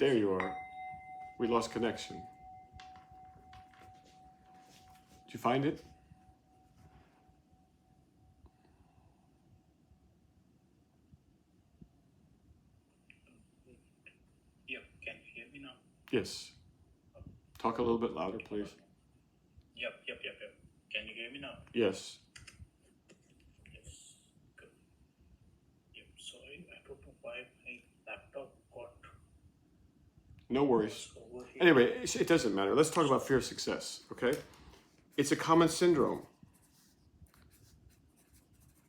There you are. We lost connection. Did you find it? Yep, can you hear me now? Yes. Talk a little bit louder, please. Yep. Can you hear me now? Yes. Yes, good. Yep, sorry, I don't know why my laptop got No worries. overheated. Anyway, it doesn't matter. Let's talk about fear of success, okay? It's a common syndrome.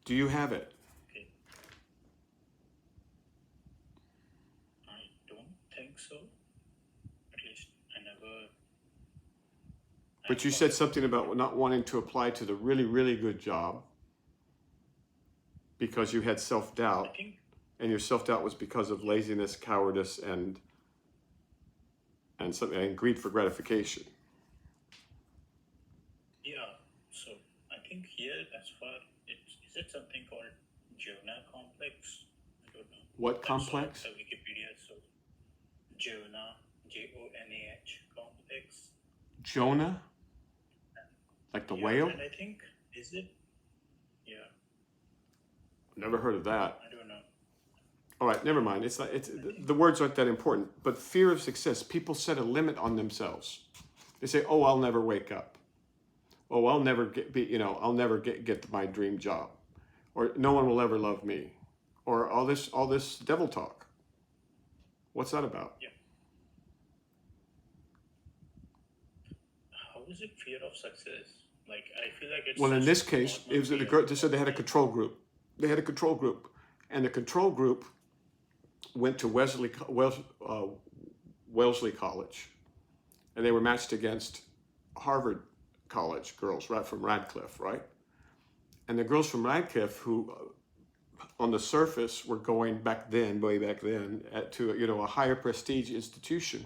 Do you have it? Okay. I don't think so. At least I never. But you said something about not wanting to apply to the really, really good job because you had I self-doubt, think, and your self-doubt was because of laziness, cowardice, and greed for gratification. yeah, so I think here as far, is it something called Jonah complex? I don't know. What I saw complex? the Wikipedia, so Jonah, Jonah complex. Jonah? Like the whale? And I think, is it? Yeah, Never heard of that. I don't know. All right, never mind. The words aren't that important. But fear of success, people set a limit on themselves. They say, "Oh, I'll never wake up. Oh, I'll never I'll never get my dream job, or no one will ever love me, or all this devil talk." What's that about? Yeah. How is it fear of success? Like, I feel like it's. Well, in just this case, normal it was the fear. girl. They said they had a control group. They had a control group, and the control group went to Wellesley College, and they were matched against Harvard College girls, right, from Radcliffe, right? And the girls from Radcliffe, who on the surface were going way back then, to a higher prestige institution,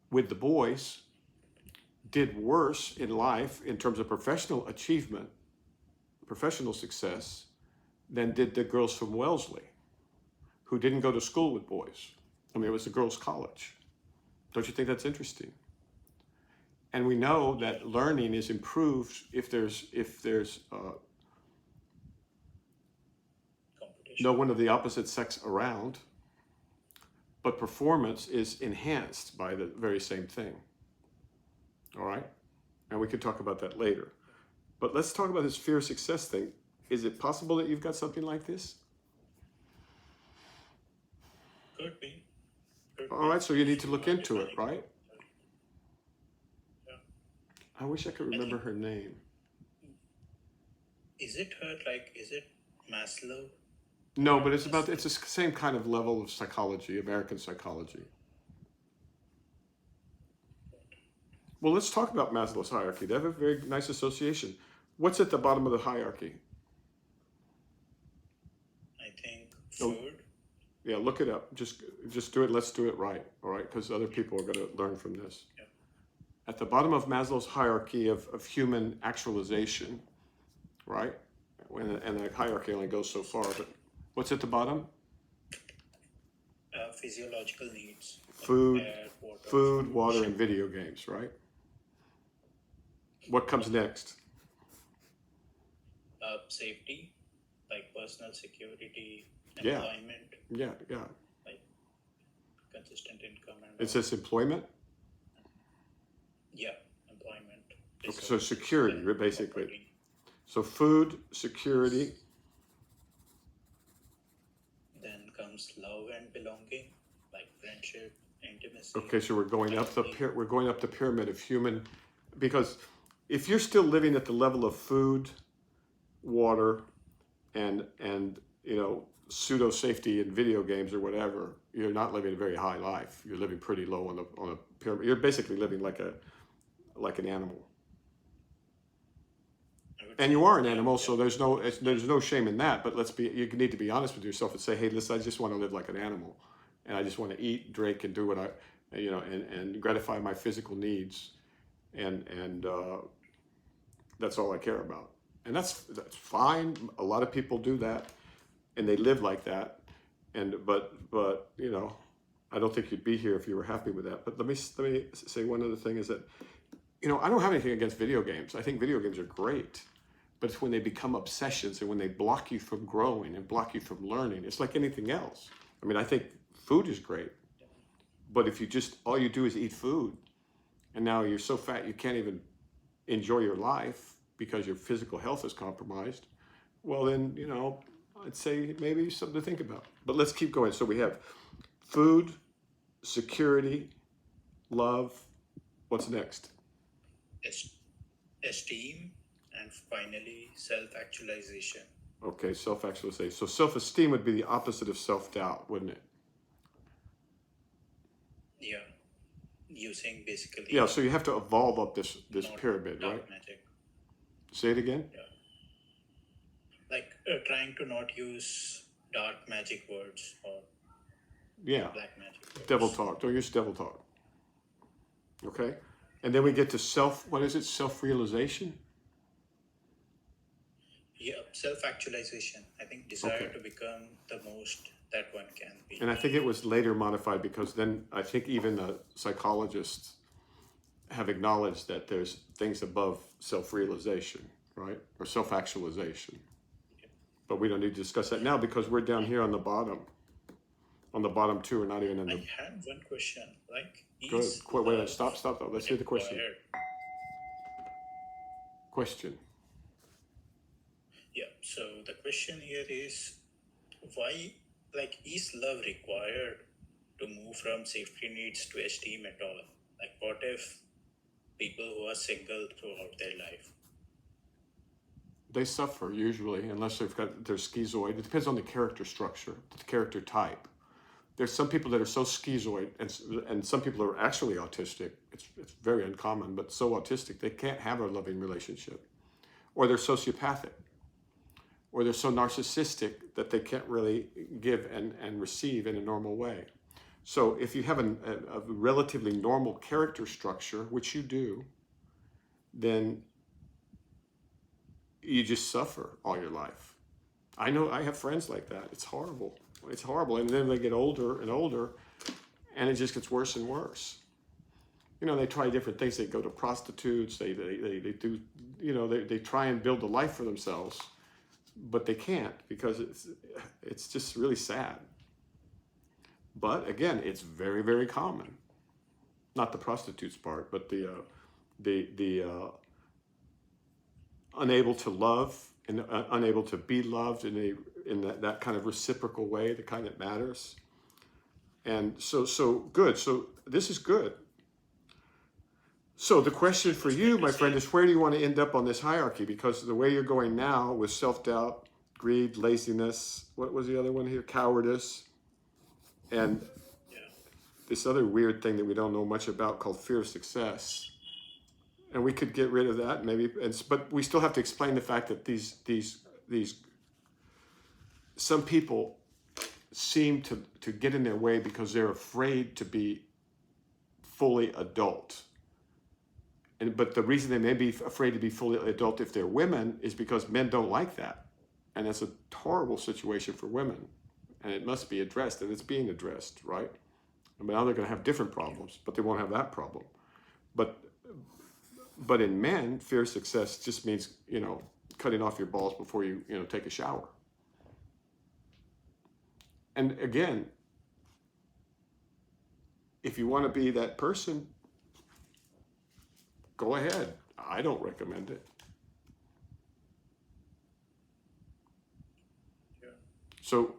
with the boys, did worse in life in terms of professional achievement, professional success, than did the girls from Wellesley, who didn't go to school with boys. I mean, it was a girls' college. Don't you think that's interesting? And we know that learning is improved if there's Competition. no one of the opposite sex around, but performance is enhanced by the very same thing. All right? And we could talk about that later. But let's talk about this fear of success thing. Is it possible that you've got something like this? Could be. All right, so you need to look into it, right? Yeah. I wish I could remember her name. Is it her, like, is it Maslow? No, but it's the same kind of level of psychology, American psychology. Well, let's talk about Maslow's hierarchy. They have a very nice association. What's at the bottom of the hierarchy? I think Oh. food. Yeah, look it up. Just do it. Let's do it right, all right? Because other people are going to learn from this. Yeah. At the bottom of Maslow's hierarchy of human actualization, right? And the hierarchy only goes so far, but what's at the bottom? Physiological needs. Like Food, air, food, water, and video games, right? What comes next? Safety, like personal security, Yeah. employment, Yeah. like consistent income. And It says employment. yeah, employment. Okay, so security, Then basically. operating. So food, security. Then comes love and belonging, like friendship, intimacy. Okay, so we're going up the pyramid of human, because if you're still living at the level of food, water, and pseudo safety in video games or whatever, you're not living a very high life. You're living pretty low on a pyramid. You're basically living like an animal. And you are an animal, so there's no shame in that. But you need to be honest with yourself and say, hey, listen, I just want to live like an animal, and I just want to eat, drink, and do what and gratify my physical needs, and that's all I care about. And that's fine. A lot of people do that, and they live like that. But I don't think you'd be here if you were happy with that. But let me say one other thing is that, I don't have anything against video games. I think video games are great. But it's when they become obsessions and when they block you from growing and block you from learning. It's like anything else. I mean, I think food is great. But if all you do is eat food, and now you're so fat you can't even enjoy your life because your physical health is compromised, well then, I'd say maybe something to think about. But let's keep going. So we have food, security, love. What's next? Esteem, and finally self-actualization. Okay, self-actualization. So self-esteem would be the opposite of self-doubt, wouldn't it? Yeah, using basically. Yeah, so you have to evolve up this not pyramid, dark right? magic. Say it again? Yeah. Like trying to not use dark magic words or Yeah, black magic words. devil talk. Don't use devil talk. Okay? And then we get to self-realization? Yeah, self-actualization. I think desire to become the most that one can be. And I think it was later modified because then I think even the psychologists have acknowledged that there's things above self-realization, right? Or self-actualization. But we don't need to discuss that now because we're down here on the bottom. On the bottom two, we're not even in the... I had one question. Like, Good. Wait, stop. Let's hear the question. Question. Yeah, so the question here is, why, is love required to move from safety needs to esteem at all? Like, what if people who are single throughout their life? They suffer usually, unless they're schizoid. It depends on the character structure, the character type. There's some people that are so schizoid, and some people are actually autistic. It's very uncommon, but so autistic they can't have a loving relationship, or they're sociopathic, or they're so narcissistic that they can't really give and receive in a normal way. So if you have a relatively normal character structure, which you do, then you just suffer all your life. I know I have friends like that. It's horrible. It's horrible. And then they get older and older, and it just gets worse and worse. They try different things. They go to prostitutes. They do, they try and build a life for themselves, but they can't because it's just really sad. But again, it's very, very common. Not the prostitutes part, but the unable to love and unable to be loved in that kind of reciprocal way, the kind that matters. And so good. So this is good. So the question for you, my friend, is where do you want to end up on this hierarchy? Because the way you're going now with self-doubt, greed, laziness, what was the other one here? Cowardice. And this other weird thing that we don't know much about called fear of success. And we could get rid of that maybe, but we still have to explain the fact that these some people seem to get in their way because they're afraid to be fully adult. But the reason they may be afraid to be fully adult if they're women is because men don't like that. And that's a horrible situation for women. And it must be addressed, and it's being addressed, right? I mean, now they're going to have different problems, but they won't have that problem. But in men, fear of success just means, cutting off your balls before you, take a shower. And again, if you want to be that person, go ahead. I don't recommend it. Yeah. So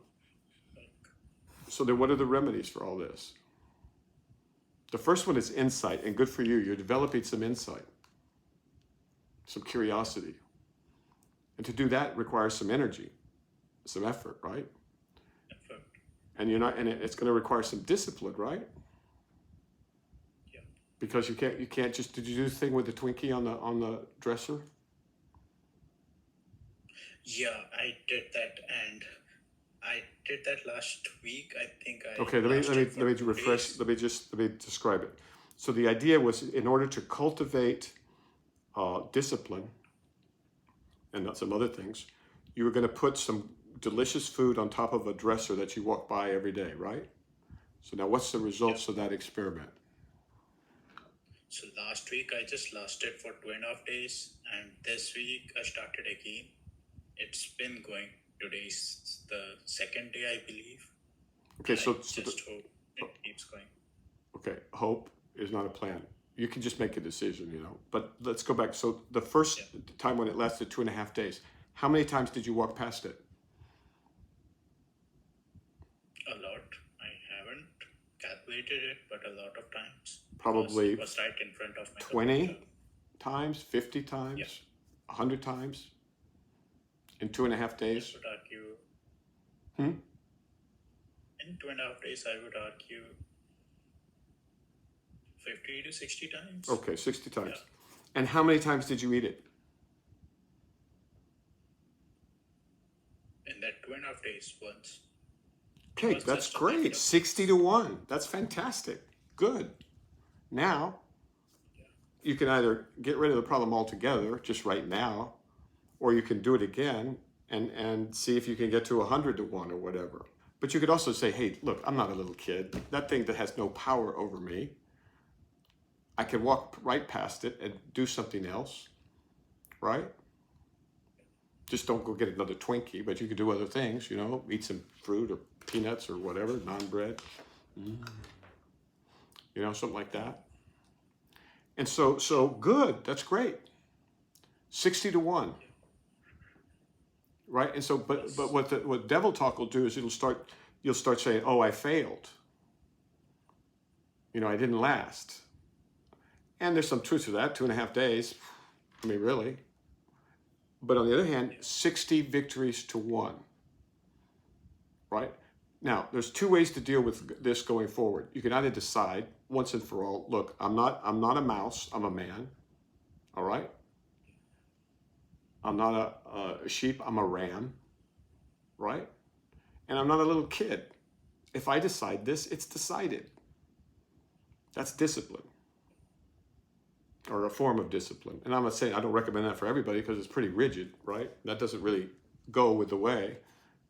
then what are the remedies for all this? The first one is insight, and good for you. You're developing some insight, some curiosity. And to do that requires some energy, some effort, right? Effort. And it's going to require some discipline, right? Yeah. Because you can't just, did you do the thing with the Twinkie on the dresser? Yeah, I did that, and I did that last week. I think I. Okay, let me refresh. Let me describe it. So the idea was, in order to cultivate discipline and not some other things, you were going to put some delicious food on top of a dresser that you walk by every day, right? So now what's the results of that experiment? So last week I just lasted for 2.5 days, and this week I started again. It's been going. Today's the second day, I believe. Okay, I so just hope it keeps going. okay, hope is not a plan. You can just make a decision, But let's go back. So the first time when it lasted 2.5 days, how many times did you walk past it? A lot. I haven't calculated it, but a lot of times. Probably It was right in front of my 20 computer. times, 50 times, Yeah. 100 times in 2.5 I days. would argue Hmm? in 2.5 days, I would argue 50 to 60 times. Okay, 60 times. Yeah. And how many times did you eat it? In that 2.5 days, once. Okay, was that's just a great. method. 60 to 1. That's fantastic. Good. Now, you can either get rid of the problem altogether, just right now, or you can do it again and see if you can get to 100 to 1 or whatever. But you could also say, hey, look, I'm not a little kid. That thing that has no power over me, I can walk right past it and do something else, right? Just don't go get another Twinkie, but you could do other things, eat some fruit or peanuts or whatever, non-bread, something like that. And so good, that's great. 60 to 1. Right? And so, but what devil talk will do is you'll start saying, oh, I failed. I didn't last. And there's some truth to that, 2.5 days. I mean, really. But on the other hand, 60 victories to 1. Right? Now, there's two ways to deal with this going forward. You can either decide once and for all, look, I'm not a mouse, I'm a man. All right? I'm not a sheep, I'm a ram, right? And I'm not a little kid. If I decide this, it's decided. That's discipline, or a form of discipline. And I'm not saying I don't recommend that for everybody because it's pretty rigid, right? That doesn't really go with the way,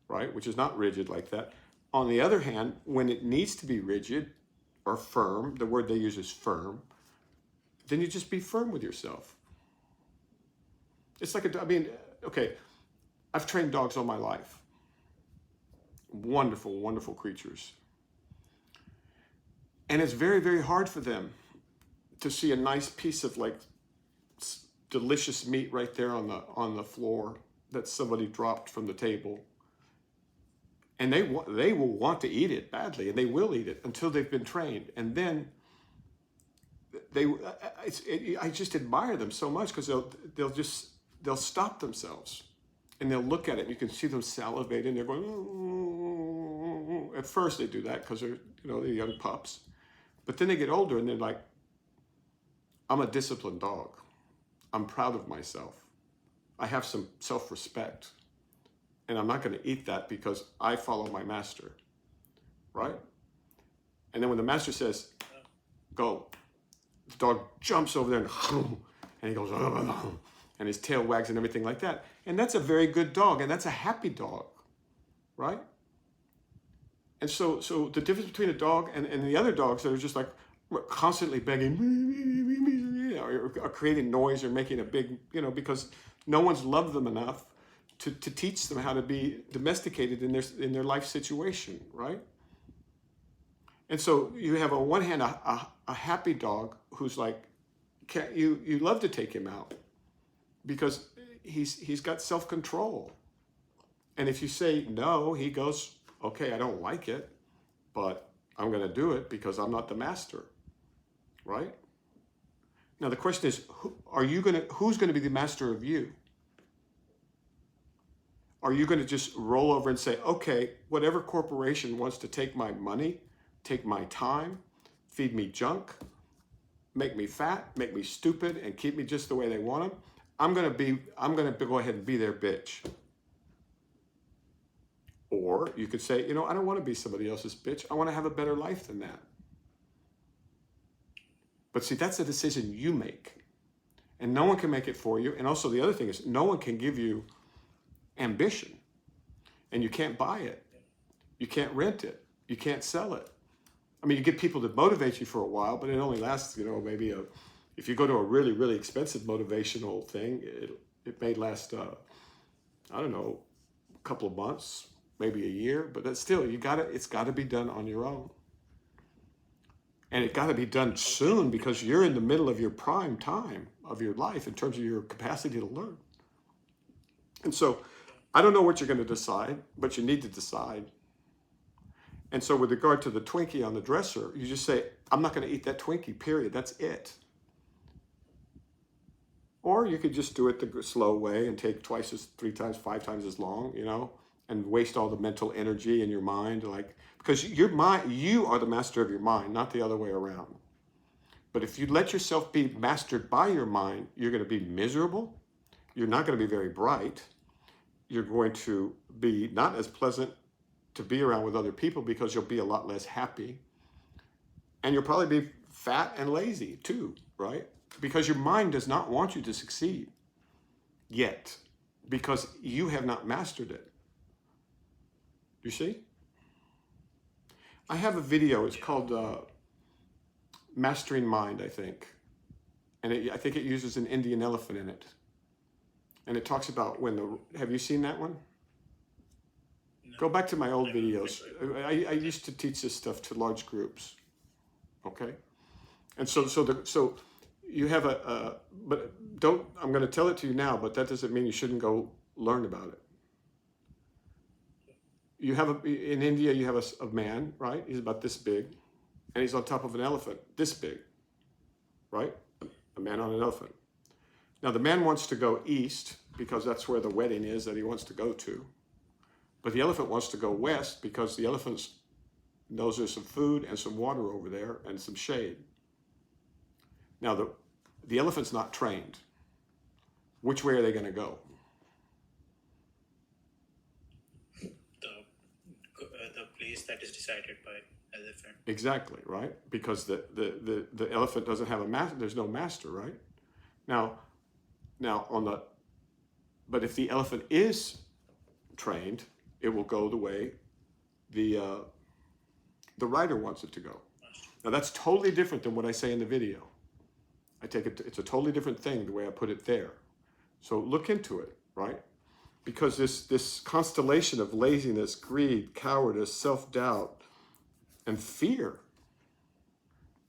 right? Which is not rigid like that. On the other hand, when it needs to be rigid or firm, the word they use is firm, then you just be firm with yourself. It's like, okay, I've trained dogs all my life. Wonderful, wonderful creatures. And it's very, very hard for them to see a nice piece of delicious meat right there on the floor that somebody dropped from the table. And they will want to eat it badly, and they will eat it until they've been trained. And then I just admire them so much because they'll stop themselves and they'll look at it and you can see them salivating. They're going, "Mm." At first they do that because they're young pups. But then they get older and they're like, I'm a disciplined dog. I'm proud of myself. I have some self-respect. And I'm not going to eat that because I follow my master. Right? And then when the master says, go, the dog jumps over there and he goes, and his tail wags and everything like that. And that's a very good dog, and that's a happy dog, right? And so the difference between a dog and the other dogs that are just like constantly begging, or creating noise or making a big, because no one's loved them enough to teach them how to be domesticated in their life situation, right? And so you have on one hand a happy dog who's like, you love to take him out because he's got self-control. And if you say no, he goes, okay, I don't like it, but I'm going to do it because I'm not the master, right? Now the question is, who's going to be the master of you? Are you going to just roll over and say, okay, whatever corporation wants to take my money, take my time, feed me junk, make me fat, make me stupid, and keep me just the way they want them, I'm going to go ahead and be their bitch. Or you could say, I don't want to be somebody else's bitch. I want to have a better life than that. But see, that's a decision you make. And no one can make it for you. And also the other thing is, no one can give you ambition. And you can't buy it. You can't rent it. You can't sell it. I mean, you get people to motivate you for a while, but it only lasts, maybe if you go to a really, really expensive motivational thing, it may last, I don't know, a couple of months, maybe a year, but that's still, it's got to be done on your own. And it got to be done soon because you're in the middle of your prime time of your life in terms of your capacity to learn. And so I don't know what you're going to decide, but you need to decide. And so with regard to the Twinkie on the dresser, you just say, I'm not going to eat that Twinkie, period. That's it. Or you could just do it the slow way and take 3 times, 5 times as long, and waste all the mental energy in your mind. Because your mind, you are the master of your mind, not the other way around. But if you let yourself be mastered by your mind, you're going to be miserable. You're not going to be very bright. You're going to be not as pleasant to be around with other people because you'll be a lot less happy. And you'll probably be fat and lazy too, right? Because your mind does not want you to succeed yet, because you have not mastered it. You see? I have a video, it's called Mastering Mind, I think. And I think it uses an Indian elephant in it. And it talks about have you seen that one? No. Go back to my old videos. I used to teach this stuff to large groups. Okay? And so you have but I'm going to tell it to you now, but that doesn't mean you shouldn't go learn about it. In India, you have a man, right? He's about this big, and he's on top of an elephant, this big, right? A man on an elephant. Now, the man wants to go east because that's where the wedding is that he wants to go to. But the elephant wants to go west because the elephant knows there's some food and some water over there and some shade. Now, the elephant's not trained. Which way are they going to go? The place that is decided by elephant. Exactly, right? Because the elephant doesn't have a master. There's no master, right? Now but if the elephant is trained, it will go the way the rider wants it to go. Now that's totally different than what I say in the video. I take it, it's a totally different thing the way I put it there. So look into it, right? Because this constellation of laziness, greed, cowardice, self-doubt, and fear,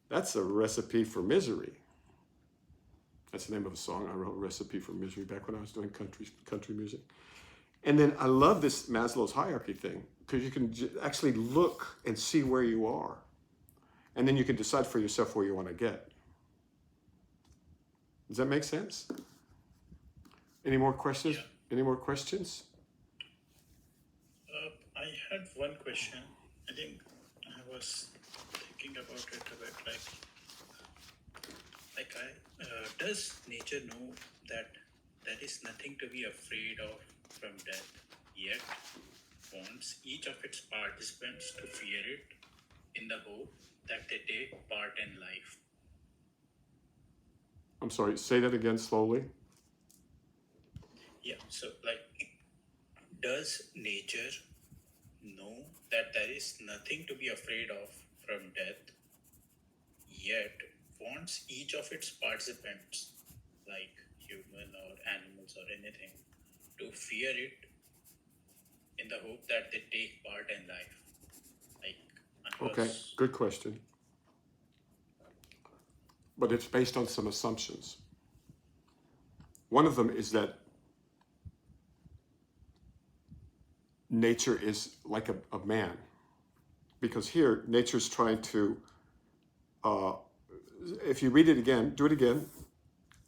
that's a recipe for misery. That's the name of a song I wrote, Recipe for Misery, back when I was doing country music. And then I love this Maslow's hierarchy thing, because you can actually look and see where you are. And then you can decide for yourself where you want to get. Does that make sense? Any more questions? Yeah. Any more questions? I had one question. I think I was thinking about it a bit. Does nature know that there is nothing to be afraid of from death, yet wants each of its participants to fear it in the hope that they take part in life? I'm sorry, say that again slowly. Yeah, so does nature know that there is nothing to be afraid of from death, yet wants each of its participants, like human or animals or anything, to fear it in the hope that they take part in life? Okay, good question. But it's based on some assumptions. One of them is that nature is like a man. Because here, nature's trying to, if you read it again, do it again,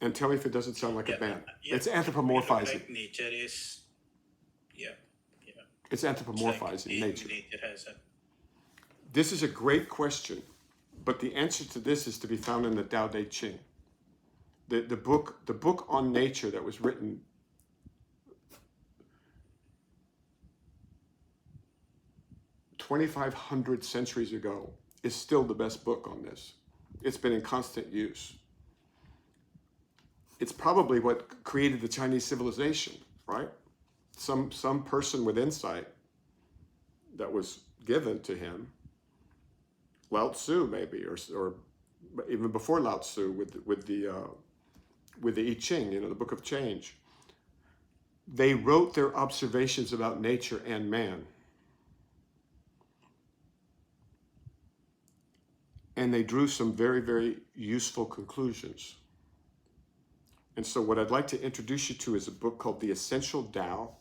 and tell me if it doesn't sound like a man. It's anthropomorphizing. Like nature is, It's anthropomorphizing nature. Nature has a... This is a great question, but the answer to this is to be found in the Tao Te Ching. The book on nature that was written 2,500 centuries ago is still the best book on this. It's been in constant use. It's probably what created the Chinese civilization, right? Some person with insight that was given to him Lao Tzu maybe, or even before Lao Tzu with the I Ching, the Book of Change. They wrote their observations about nature and man. And they drew some very, very useful conclusions. And so what I'd like to introduce you to is a book called The Essential Tao.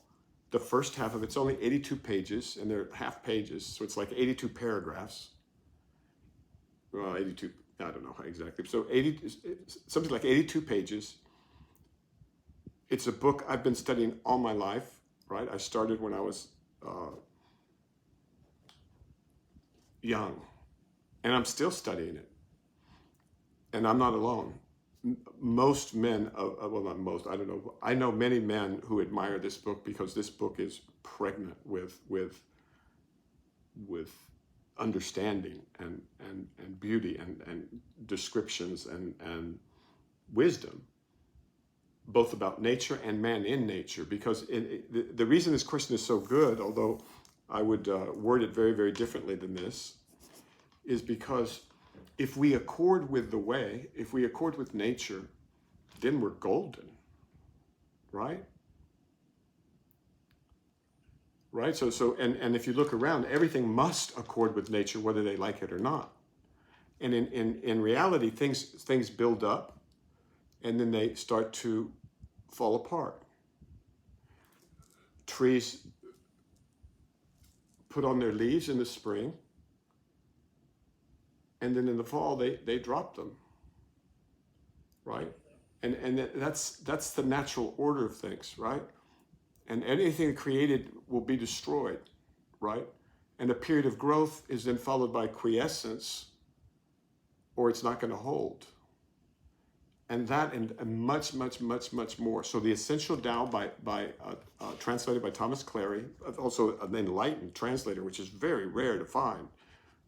The first half of it's only 82 pages, and they're half pages, so it's like 82 paragraphs. Well, 82, I don't know how exactly. So something like 82 pages. It's a book I've been studying all my life, right? I started when I was young, and I'm still studying it. And I'm not alone. Most men, well, not most, I don't know. I know many men who admire this book because this book is pregnant with understanding and beauty and descriptions and wisdom, both about nature and man in nature. Because the reason this question is so good, although I would word it very, very differently than this, is because if we accord with the way, if we accord with nature, then we're golden, right? Right? And if you look around, everything must accord with nature, whether they like it or not. And in reality, things build up, and then they start to fall apart. Trees put on their leaves in the spring, and then in the fall they drop them, right? And that's the natural order of things, right? And anything created will be destroyed, right? And a period of growth is then followed by quiescence, or it's not going to hold. And that and much, much, much, much more. So the Essential Tao translated by Thomas Cleary, also an enlightened translator, which is very rare to find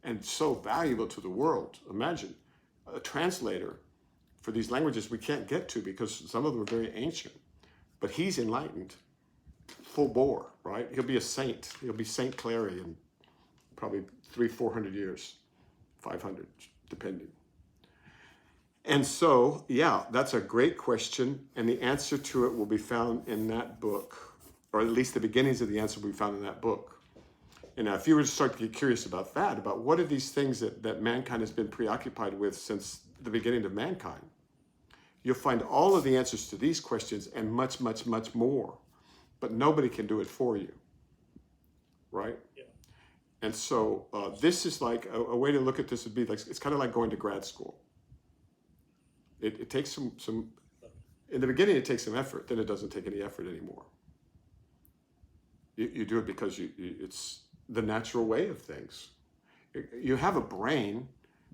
and so valuable to the world. Imagine a translator for these languages we can't get to because some of them are very ancient. But he's enlightened, full bore, right? He'll be a saint. He'll be Saint Cleary in probably 300-400 years, 500, depending. And so, yeah, that's a great question. And the answer to it will be found in that book, or at least the beginnings of the answer will be found in that book. And now, if you were to start to get curious about that, about what are these things that mankind has been preoccupied with since the beginning of mankind, you'll find all of the answers to these questions and much, much, much more. But nobody can do it for you, right? Yeah. And so this is like a way to look at this would be like, it's kind of like going to grad school. It takes some, in the beginning it takes some effort, then it doesn't take any effort anymore. You do it because it's the natural way of things. You have a brain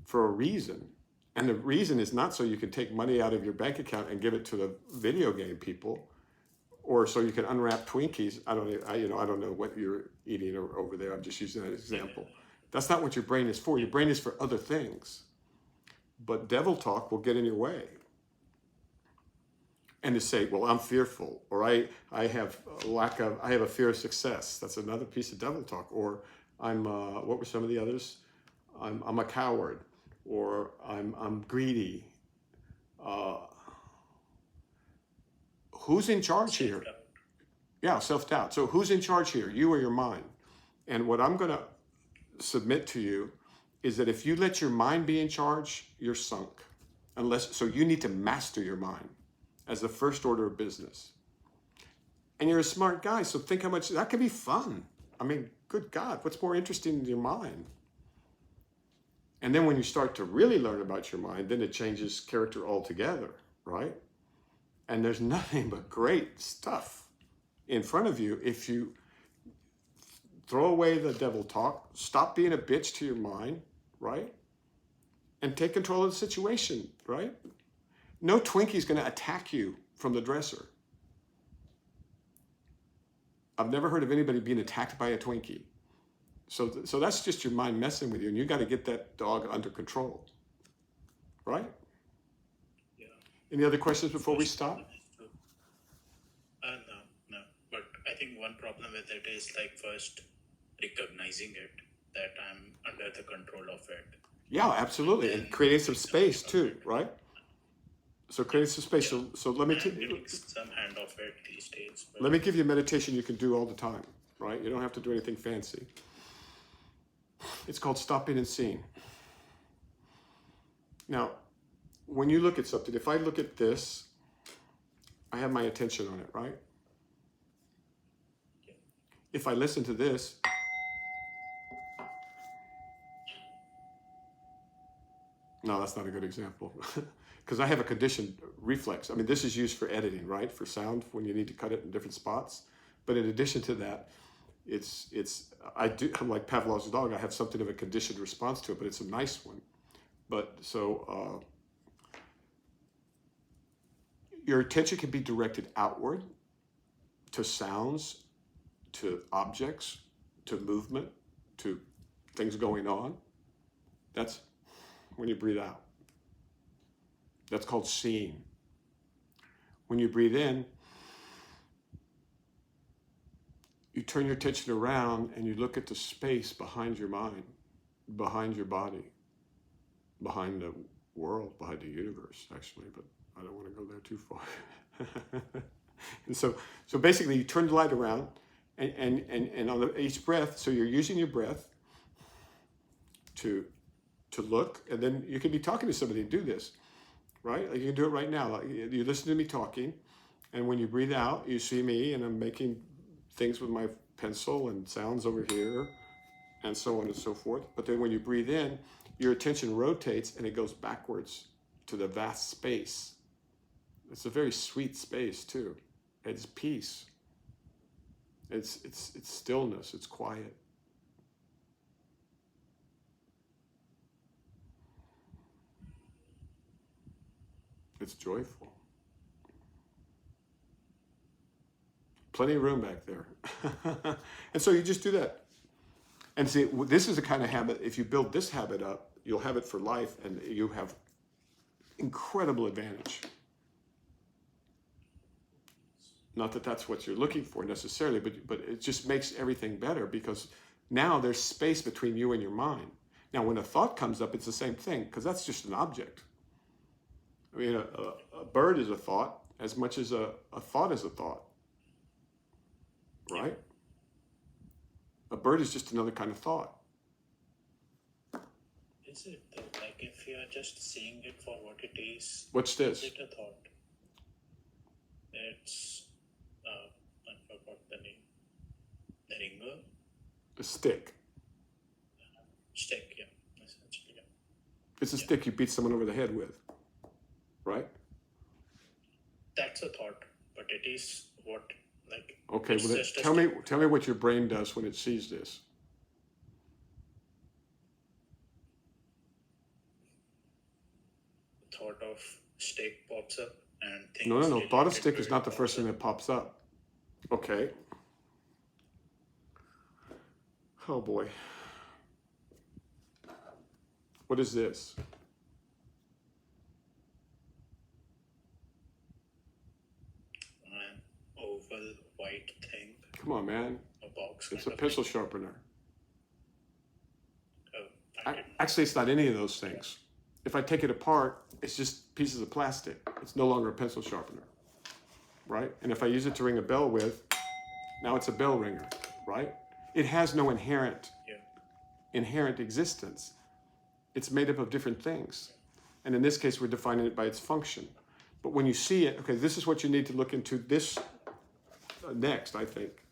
for a reason. And the reason is not so you can take money out of your bank account and give it to the video game people, or so you can unwrap Twinkies. I don't know what you're eating over there. I'm just using that as an example. That's not what your brain is for. Your brain is for other things. But devil talk will get in your way. And to say, well, I'm fearful, or I have a fear of success. That's another piece of devil talk. Or I'm what were some of the others? I'm a coward, or I'm greedy. Who's in charge here? Self-doubt. Yeah, self-doubt. So who's in charge here? You or your mind? And what I'm going to submit to you is that if you let your mind be in charge, you're sunk. So you need to master your mind as the first order of business. And you're a smart guy, so think how much that can be fun. I mean, good God, what's more interesting than your mind? And then when you start to really learn about your mind, then it changes character altogether, right? And there's nothing but great stuff in front of you if you throw away the devil talk, stop being a bitch to your mind, right? And take control of the situation, right? No Twinkie's going to attack you from the dresser. I've never heard of anybody being attacked by a Twinkie. So that's just your mind messing with you, and you got to get that dog under control, right? Yeah. Any other questions before we stop? No. But I think one problem with it is like first recognizing it, that I'm under the control of it. Yeah, absolutely. And then creating some doing something space about too, it. right? So creating some space. Yeah, So let me I'm getting some hand of it these days, but let me give you a meditation you can do all the time, right? You don't have to do anything fancy. It's called stopping and seeing. Now, when you look at something, if I look at this, I have my attention on it, right? yeah, If I listen to this, no, that's not a good example. Because I have a conditioned reflex. I mean, this is used for editing, right? For sound when you need to cut it in different spots. But in addition to that, I'm like Pavlov's dog. I have something of a conditioned response to it, but it's a nice one. But so your attention can be directed outward to sounds, to objects, to movement, to things going on. That's when you breathe out. That's called seeing. When you breathe in, you turn your attention around and you look at the space behind your mind, behind your body, behind the world, behind the universe, actually, but I don't want to go there too far. And so basically you turn the light around and on each breath, so you're using your breath to look, and then you can be talking to somebody and do this, right? Like you can do it right now. Like you listen to me talking, and when you breathe out, you see me, and I'm making things with my pencil and sounds over here, and so on and so forth. But then when you breathe in, your attention rotates and it goes backwards to the vast space. It's a very sweet space too. It's peace. It's stillness. It's quiet. It's joyful. Plenty of room back there. And so you just do that. And see, this is the kind of habit, if you build this habit up, you'll have it for life, and you have incredible advantage. Not that that's what you're looking for necessarily, but it just makes everything better, because now there's space between you and your mind. Now, when a thought comes up, it's the same thing, because that's just an object. I mean, a bird is a thought as much as a thought is a thought, right? A bird is just another kind of thought. is it though? Like if you are just seeing it for what it is, What's this? is it a thought? It's I forgot the name. The ringer, A stick. stick, yeah, essentially, yeah. It's a stick you beat someone over the head with, right? That's a thought, but it is what, like, Okay, it's well, then just a tell me what your brain does when it sees this. thought of stick pops up and things No. Thought of related stick to is it not the pops first thing up. that pops up. Okay. Oh boy. What is this? An oval white thing, Come on, man. a box It's a kind of pencil thing. sharpener. Oh, I didn't. Actually, it's not any of those things. If I take it apart, it's just pieces of plastic. It's no longer a pencil sharpener, right? And if I use it to ring a bell with, now it's a bell ringer, right? It has no inherent existence. It's made up of different things. And in this case, we're defining it by its function. But when you see it, okay, this is what you need to look into this next, I think,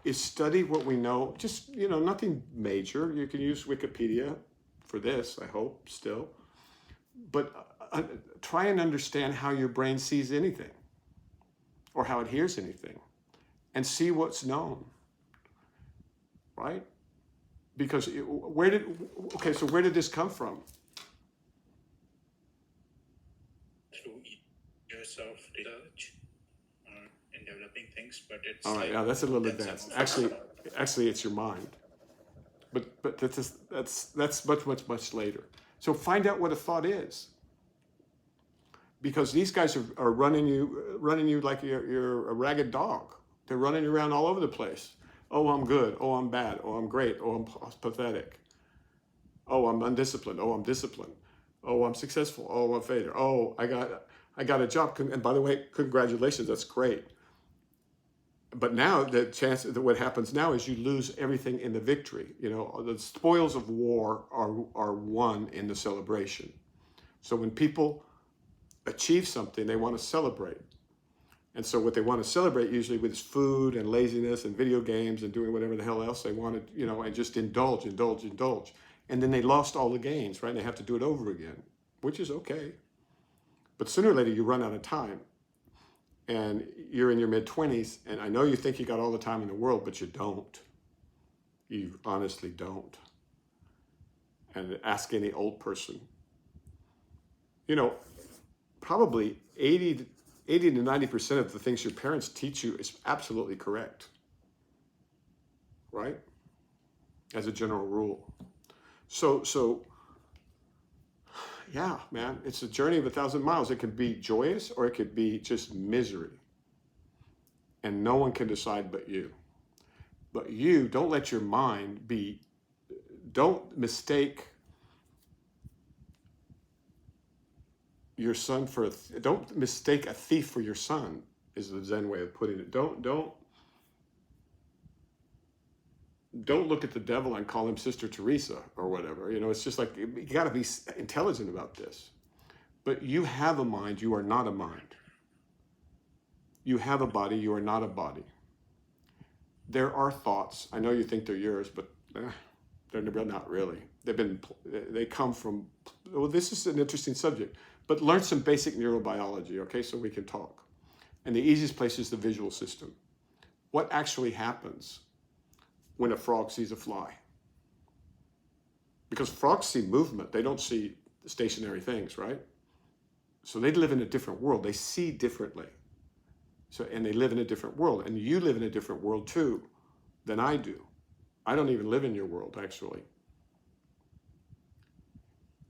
is study what we know. Just, nothing major. You can use Wikipedia for this, I hope, still. But try and understand how your brain sees anything or how it hears anything, and see what's known, right? Because where did this come from? Through years of research in developing things, but it's All right, like now that's a little then some advanced. of it Actually, it's your mind. But that's much later. So find out what a thought is, because these guys are running you like you're a ragged dog. They're running you around all over the place. Oh, I'm good. Oh, I'm bad. Oh, I'm great. Oh, I'm pathetic. Oh, I'm undisciplined. Oh, I'm disciplined. Oh, I'm successful. Oh, I'm a failure. Oh, I got a job. And by the way, congratulations. That's great. But now the chance that what happens now is you lose everything in the victory. You know, the spoils of war are won in the celebration. So when people achieve something, they want to celebrate. And so what they want to celebrate usually with is food and laziness and video games and doing whatever the hell else they wanted, you know, and just indulge. And then they lost all the gains, right? And they have to do it over again, which is okay. But sooner or later you run out of time. And you're in your mid-20s, and I know you think you got all the time in the world, but you don't. You honestly don't. And ask any old person. You know, probably 80 to 90% of the things your parents teach you is absolutely correct. Right? As a general rule. So yeah, man, it's a journey of 1,000 miles. It could be joyous or it could be just misery. And no one can decide but you. But you, don't let your mind be, don't mistake your son for, don't mistake a thief for your son, is the Zen way of putting it. Don't look at the devil and call him Sister Teresa or whatever. You know, it's just like, you got to be intelligent about this. But you have a mind, you are not a mind. You have a body, you are not a body. There are thoughts. I know you think they're yours, but they're not really. They come from, well, this is an interesting subject, but learn some basic neurobiology, okay, so we can talk. And the easiest place is the visual system. What actually happens when a frog sees a fly? Because frogs see movement, they don't see stationary things, right? So they live in a different world, they see differently. So, and they live in a different world, and you live in a different world too than I do. I don't even live in your world, actually.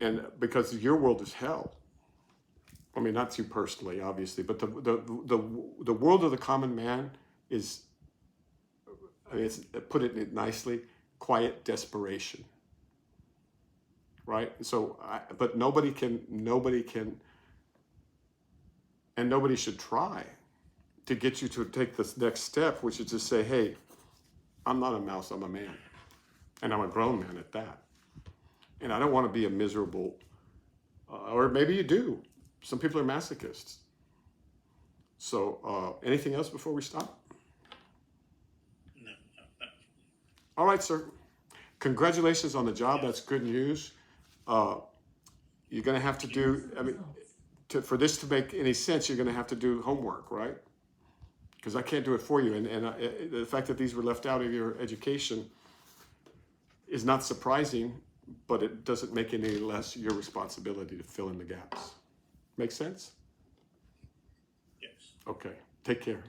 And because your world is hell. I mean, not you personally, obviously, but the world of the common man is, I mean, put it nicely, quiet desperation, right? So, but nobody can, and nobody should try to get you to take this next step, which is to say, hey, I'm not a mouse, I'm a man. And I'm a grown man at that. And I don't want to be a miserable, or maybe you do. Some people are masochists. So anything else before we stop? No. All right, sir. Congratulations on the job. That's good news. You're going to have to do, I mean, for this to make any sense, you're going to have to do homework, right? Because I can't do it for you. And the fact that these were left out of your education is not surprising, but it doesn't make any less your responsibility to fill in the gaps. Make sense? Yes. Okay. Take care.